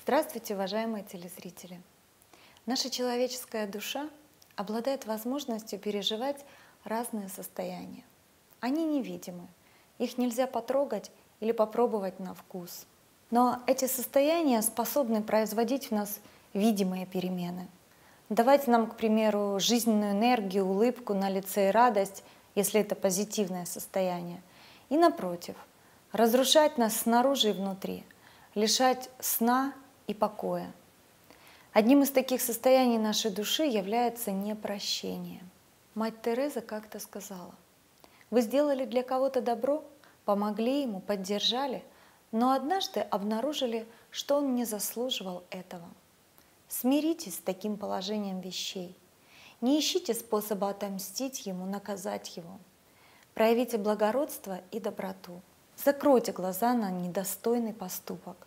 Здравствуйте, уважаемые телезрители! Наша человеческая душа обладает возможностью переживать разные состояния. Они невидимы, их нельзя потрогать или попробовать на вкус. Но эти состояния способны производить в нас видимые перемены. Давать нам, к примеру, жизненную энергию, улыбку на лице и радость, если это позитивное состояние. И напротив, разрушать нас снаружи и внутри, лишать сна и покоя. Одним из таких состояний нашей души является непрощение. Мать Тереза как-то сказала: «Вы сделали для кого-то добро, помогли ему, поддержали, но однажды обнаружили, что он не заслуживал этого. Смиритесь с таким положением вещей. Не ищите способа отомстить ему, наказать его. Проявите благородство и доброту. Закройте глаза на недостойный поступок.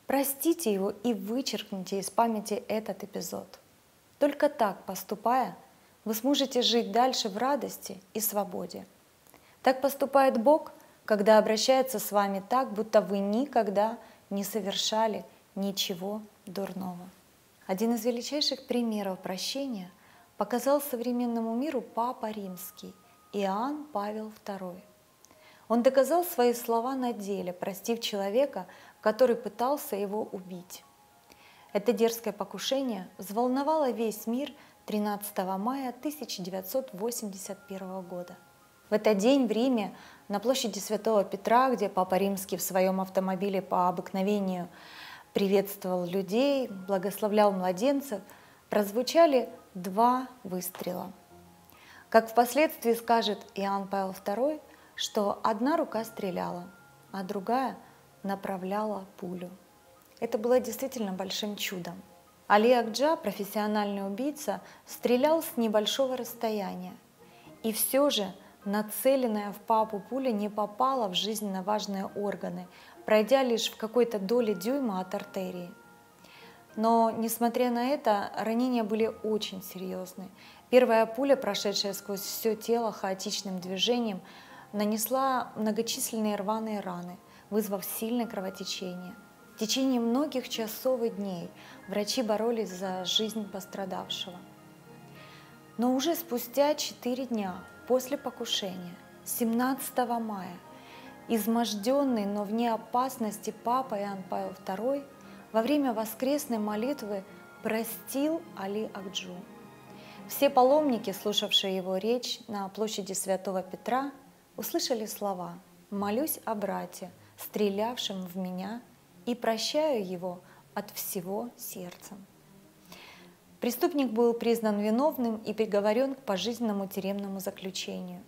Простите его и вычеркните из памяти этот эпизод. Только так, поступая, вы сможете жить дальше в радости и свободе. Так поступает Бог, когда обращается с вами так, будто вы никогда не совершали ничего дурного». Один из величайших примеров прощения показал современному миру Папа Римский Иоанн Павел II. Он доказал свои слова на деле, простив человека, который пытался его убить. Это дерзкое покушение взволновало весь мир 13 мая 1981 года. В этот день в Риме, на площади Святого Петра, где Папа Римский в своем автомобиле по обыкновению приветствовал людей, благословлял младенцев, прозвучали 2 выстрела. Как впоследствии скажет Иоанн Павел II, что одна рука стреляла, а другая направляла пулю. Это было действительно большим чудом. Али Акча, профессиональный убийца, стрелял с небольшого расстояния. И все же нацеленная в папу пуля не попала в жизненно важные органы, пройдя лишь в какой-то доле дюйма от артерии. Но, несмотря на это, ранения были очень серьезные. Первая пуля, прошедшая сквозь все тело хаотичным движением, нанесла многочисленные рваные раны, вызвав сильное кровотечение. В течение многих часов и дней врачи боролись за жизнь пострадавшего. Но уже спустя 4 дня после покушения, 17 мая, изможденный, но вне опасности папа Иоанн Павел II во время воскресной молитвы простил Али Акчу. Все паломники, слушавшие его речь на площади Святого Петра, услышали слова: «Молюсь о брате, стрелявшем в меня, и прощаю его от всего сердца». Преступник был признан виновным и приговорен к пожизненному тюремному заключению.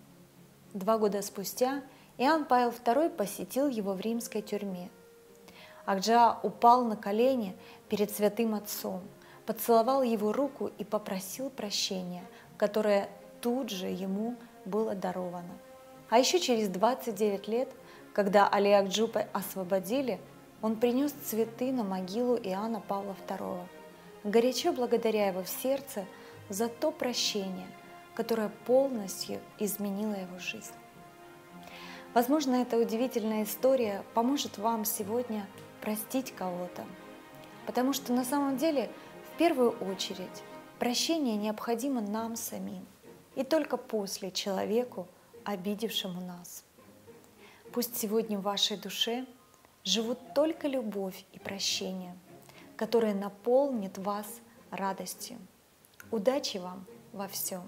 2 года спустя Иоанн Павел II посетил его в римской тюрьме. Акча упал на колени перед святым отцом, поцеловал его руку и попросил прощения, которое тут же ему было даровано. А еще через 29 лет, когда Али Акчу освободили, он принес цветы на могилу Иоанна Павла II, горячо благодаря его в сердце за то прощение, которое полностью изменило его жизнь. Возможно, эта удивительная история поможет вам сегодня простить кого-то, потому что на самом деле в первую очередь прощение необходимо нам самим, и только после человеку, обидевшему нас. Пусть сегодня в вашей душе живут только любовь и прощение, которые наполнят вас радостью. Удачи вам во всем!